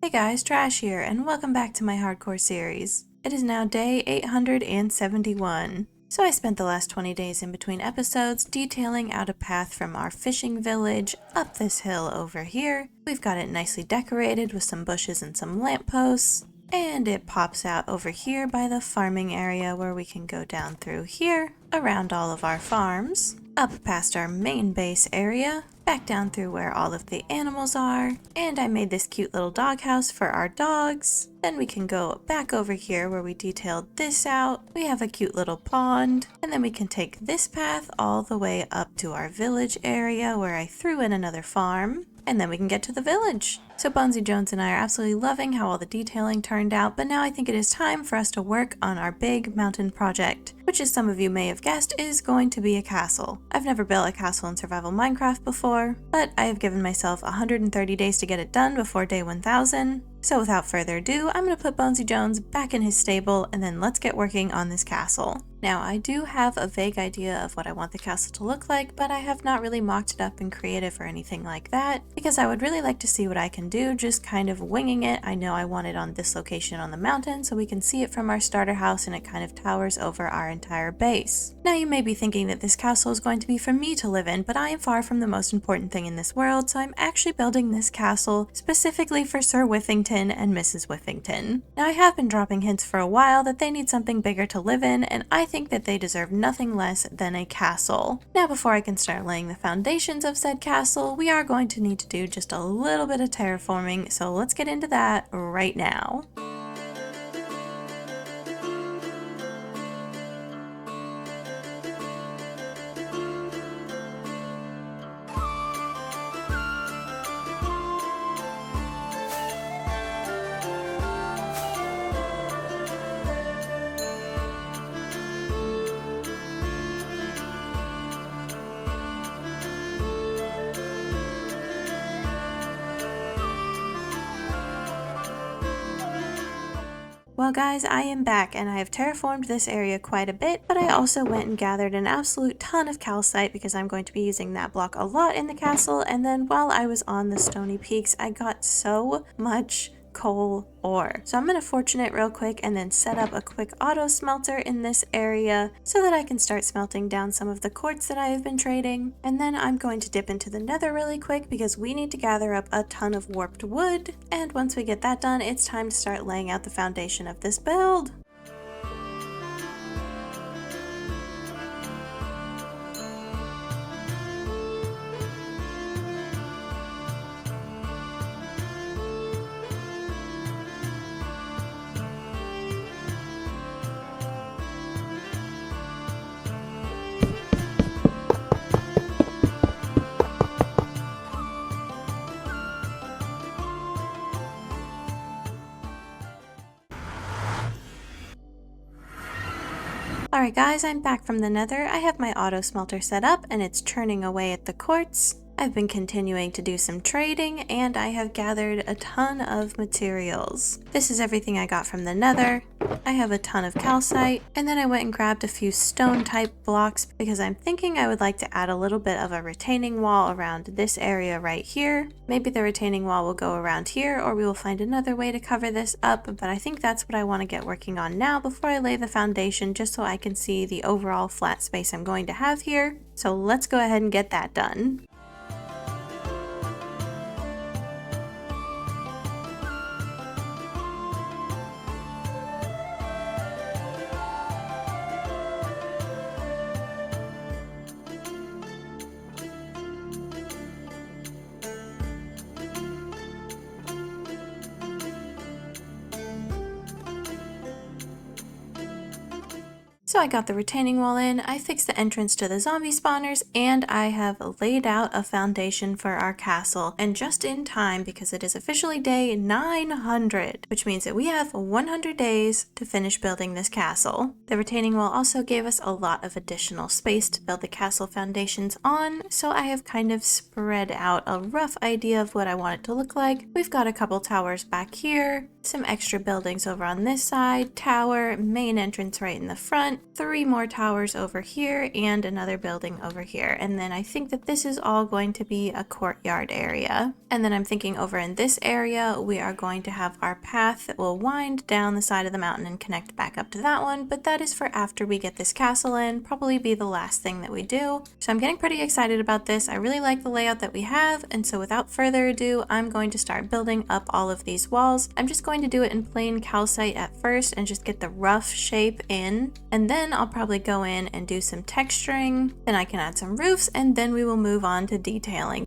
Hey guys, Trash here, and welcome back to my hardcore series. It is now day 871. So I spent the last 20 days in between episodes detailing out a path from our fishing village up this hill over here. We've got it nicely decorated with some bushes and some lampposts. And it pops out over here by the farming area where we can go down through here, around all of our farms, up past our main base area, back down through where all of the animals are, and I made this cute little doghouse for our dogs. Then we can go back over here where we detailed this out. We have a cute little pond, and then we can take this path all the way up to our village area where I threw in another farm. And then we can get to the village. So Bonesy Jones and I are absolutely loving how all the detailing turned out, but now I think it is time for us to work on our big mountain project, which, as some of you may have guessed, is going to be a castle. I've never built a castle in Survival Minecraft before, but I have given myself 130 days to get it done before day 1000. So without further ado, I'm going to put Bonesy Jones back in his stable, and then let's get working on this castle. Now, I do have a vague idea of what I want the castle to look like, but I have not really mocked it up in creative or anything like that, because I would really like to see what I can do, just kind of winging it. I know I want it on this location on the mountain, so we can see it from our starter house and it kind of towers over our entire base. Now, you may be thinking that this castle is going to be for me to live in, but I am far from the most important thing in this world, so I'm actually building this castle specifically for Sir Whiffington and Mrs. Whiffington. Now, I have been dropping hints for a while that they need something bigger to live in, and I think that they deserve nothing less than a castle. Now, before I can start laying the foundations of said castle, we are going to need to do just a little bit of terraforming, so let's get into that right now. Well guys, I am back and I have terraformed this area quite a bit, but I also went and gathered an absolute ton of calcite because I'm going to be using that block a lot in the castle, and then while I was on the stony peaks, I got so much coal ore. So I'm going to fortune it real quick and then set up a quick auto smelter in this area so that I can start smelting down some of the quartz that I have been trading. And then I'm going to dip into the nether really quick because we need to gather up a ton of warped wood. And once we get that done, it's time to start laying out the foundation of this build. Alright guys, I'm back from the nether. I have my auto smelter set up and it's churning away at the quartz. I've been continuing to do some trading and I have gathered a ton of materials. This is everything I got from the nether. I have a ton of calcite, and then I went and grabbed a few stone type blocks because I'm thinking I would like to add a little bit of a retaining wall around this area right here. Maybe the retaining wall will go around here, or we will find another way to cover this up, but I think that's what I want to get working on now before I lay the foundation, just so I can see the overall flat space I'm going to have here. So let's go ahead and get that done. So I got the retaining wall in, I fixed the entrance to the zombie spawners, and I have laid out a foundation for our castle, and just in time because it is officially day 900, which means that we have 100 days to finish building this castle. The retaining wall also gave us a lot of additional space to build the castle foundations on, so I have kind of spread out a rough idea of what I want it to look like. We've got a couple towers back here, some extra buildings over on this side, tower, main entrance right in the front, 3 more towers over here, and another building over here. And then I think that this is all going to be a courtyard area. And then I'm thinking over in this area, we are going to have our path that will wind down the side of the mountain and connect back up to that one. But that is for after we get this castle in, probably be the last thing that we do. So I'm getting pretty excited about this. I really like the layout that we have. And so without further ado, I'm going to start building up all of these walls. I'm just going to do it in plain calcite at first and just get the rough shape in. And then I'll probably go in and do some texturing. Then I can add some roofs, and then we will move on to detailing.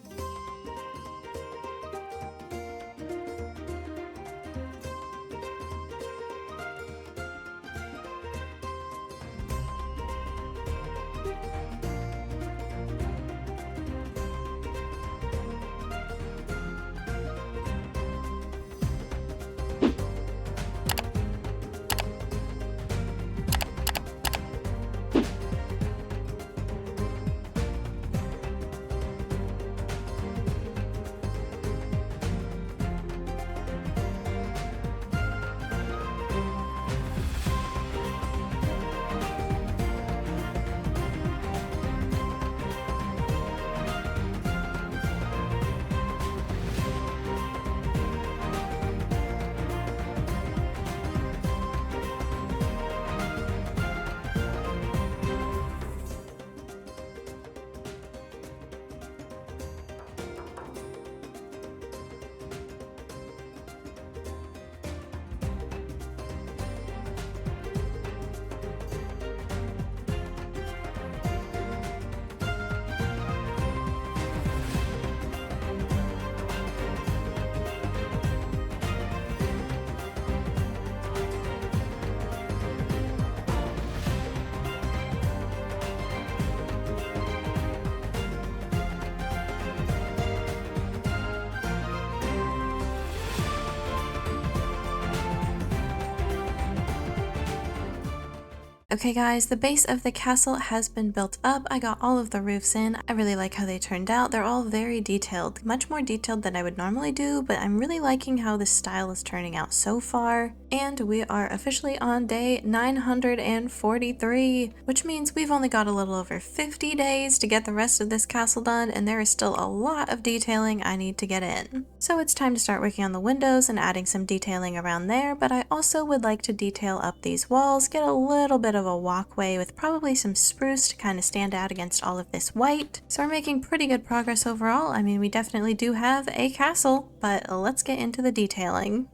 Okay guys, the base of the castle has been built up. I got all of the roofs in. I really like how they turned out. They're all very detailed, much more detailed than I would normally do, but I'm really liking how this style is turning out so far. And we are officially on day 943, which means we've only got a little over 50 days to get the rest of this castle done, and there is still a lot of detailing I need to get in. So it's time to start working on the windows and adding some detailing around there, but I also would like to detail up these walls, get a little bit of a walkway with probably some spruce to kind of stand out against all of this white. So we're making pretty good progress overall. I mean, we definitely do have a castle, but let's get into the detailing.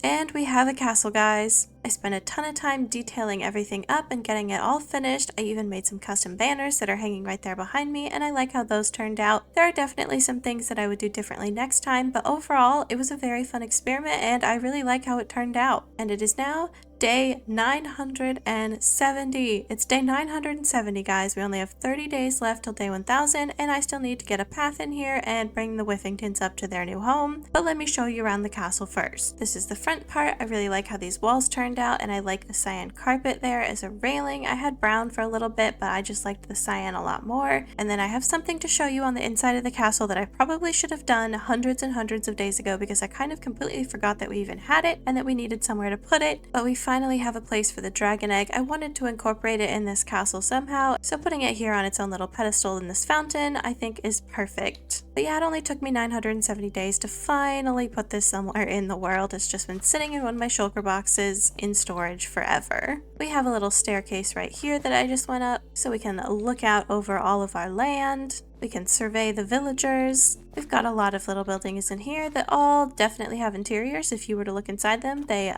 And we have a castle, guys. I spent a ton of time detailing everything up and getting it all finished. I even made some custom banners that are hanging right there behind me, and I like how those turned out. There are definitely some things that I would do differently next time, but overall, it was a very fun experiment, and I really like how it turned out. And it is now day 970. It's day 970, guys. We only have 30 days left till day 1000, and I still need to get a path in here and bring the Whiffingtons up to their new home. But let me show you around the castle first. This is the front part. I really like how these walls turned out, and I like the cyan carpet there as a railing. I had brown for a little bit, but I just liked the cyan a lot more. And then I have something to show you on the inside of the castle that I probably should have done hundreds and hundreds of days ago, because I kind of completely forgot that we even had it and that we needed somewhere to put it. But we finally have a place for the dragon egg. I wanted to incorporate it in this castle somehow, so putting it here on its own little pedestal in this fountain I think is perfect. But yeah, it only took me 970 days to finally put this somewhere in the world. It's just been sitting in one of my shulker boxes in storage forever. We have a little staircase right here that I just went up so we can look out over all of our land. We can survey the villagers. We've got a lot of little buildings in here that all definitely have interiors. If you were to look inside them, they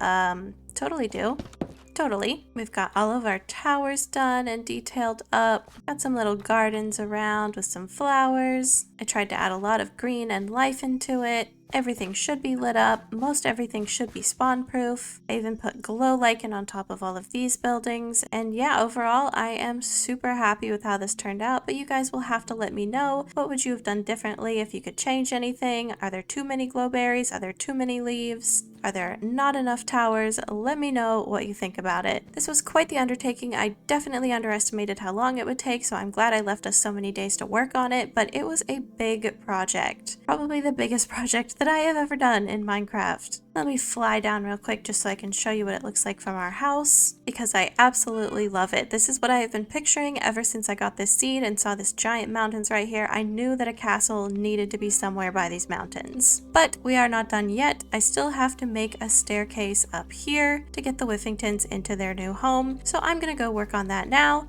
totally do. Totally. We've got all of our towers done and detailed up. Got some little gardens around with some flowers. I tried to add a lot of green and life into it. Everything should be lit up. Most everything should be spawn proof. I even put glow lichen on top of all of these buildings. And yeah, overall, I am super happy with how this turned out, but you guys will have to let me know. What would you have done differently if you could change anything? Are there too many glowberries? Are there too many leaves? Are there not enough towers? Let me know what you think about it. This was quite the undertaking. I definitely underestimated how long it would take, so I'm glad I left us so many days to work on it, but it was a big project. Probably the biggest project that I have ever done in Minecraft. Let me fly down real quick just so I can show you what it looks like from our house, because I absolutely love it. This is what I have been picturing ever since I got this seed and saw this giant mountains right here. I knew that a castle needed to be somewhere by these mountains. But we are not done yet. I still have to make a staircase up here to get the Whiffingtons into their new home. So I'm gonna go work on that now.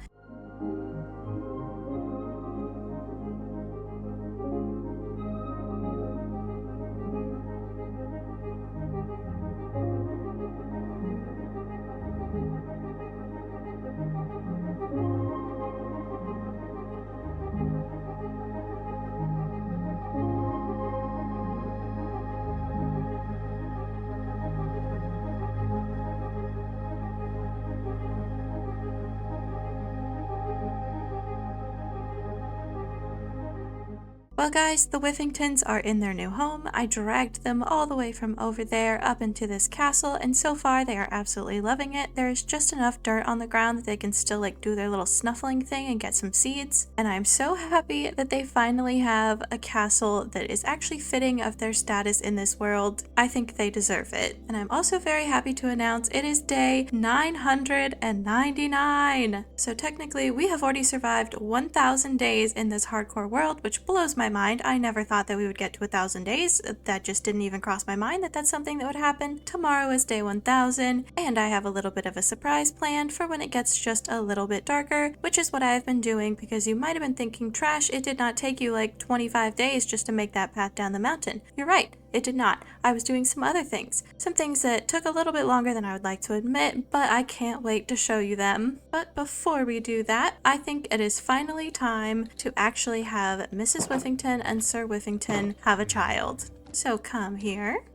Well guys, the Whiffingtons are in their new home. I dragged them all the way from over there up into this castle, and so far they are absolutely loving it. There's just enough dirt on the ground that they can still like do their little snuffling thing and get some seeds. And I'm so happy that they finally have a castle that is actually fitting of their status in this world. I think they deserve it. And I'm also very happy to announce it is day 999. So technically we have already survived 1,000 days in this hardcore world, which blows my mind. I never thought that we would get to 1,000 days. That just didn't even cross my mind that that's something that would happen. Tomorrow is day 1,000, and I have a little bit of a surprise planned for when it gets just a little bit darker, which is what I've been doing, because you might have been thinking, Trash, it did not take you like 25 days just to make that path down the mountain. You're right. It did not. I was doing some other things. Some things that took a little bit longer than I would like to admit, but I can't wait to show you them. But before we do that, I think it is finally time to actually have Mrs. Whiffington and Sir Whiffington have a child. So come here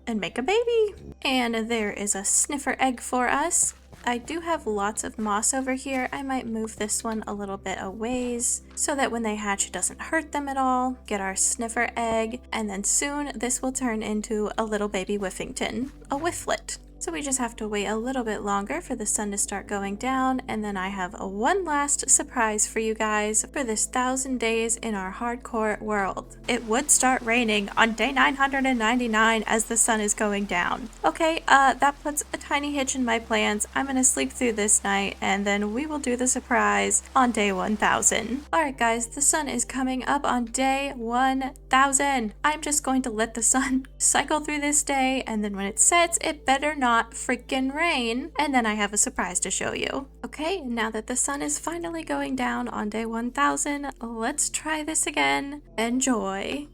and make a baby. And there is a sniffer egg for us. I do have lots of moss over here. I might move this one a little bit a ways so that when they hatch it doesn't hurt them at all. Get our sniffer egg, and then soon this will turn into a little baby Whiffington, a whifflet. So we just have to wait a little bit longer for the sun to start going down, and then I have one last surprise for you guys for this 1,000 days in our hardcore world. It would start raining on day 999 as the sun is going down. Okay, that puts a tiny hitch in my plans. I'm gonna sleep through this night, and then we will do the surprise on day 1,000. Alright guys, the sun is coming up on day 1,000. I'm just going to let the sun cycle through this day, and then when it sets, it better not freaking rain, and then I have a surprise to show you. Okay, now that the sun is finally going down on day 1,000, let's try this again. Enjoy.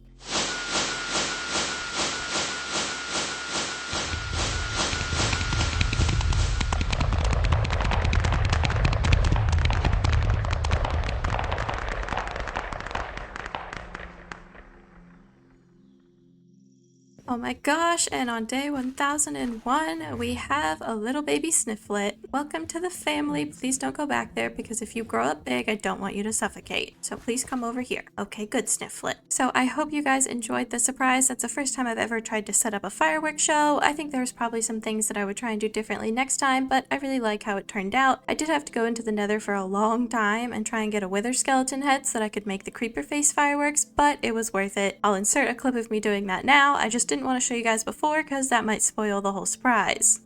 Oh my gosh, and on day 1001, we have a little baby snifflet. Welcome to the family. Please don't go back there, because if you grow up big, I don't want you to suffocate. So please come over here. Okay, good, snifflet. So I hope you guys enjoyed the surprise. That's the first time I've ever tried to set up a fireworks show. I think there's probably some things that I would try and do differently next time, but I really like how it turned out. I did have to go into the nether for a long time and try and get a wither skeleton head so that I could make the creeper face fireworks, but it was worth it. I'll insert a clip of me doing that now. I just didn't want to show you guys before because that might spoil the whole surprise.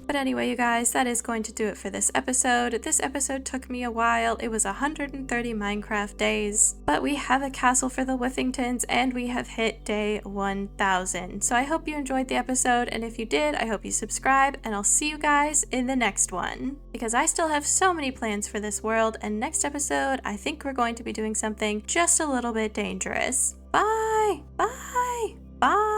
But anyway, you guys, that is going to do it for this episode. This episode took me a while. It was 130 Minecraft days, but we have a castle for the Whiffingtons and we have hit day 1,000. So I hope you enjoyed the episode, and if you did, I hope you subscribe, and I'll see you guys in the next one, because I still have so many plans for this world, and next episode, I think we're going to be doing something just a little bit dangerous. Bye! Bye! Bye!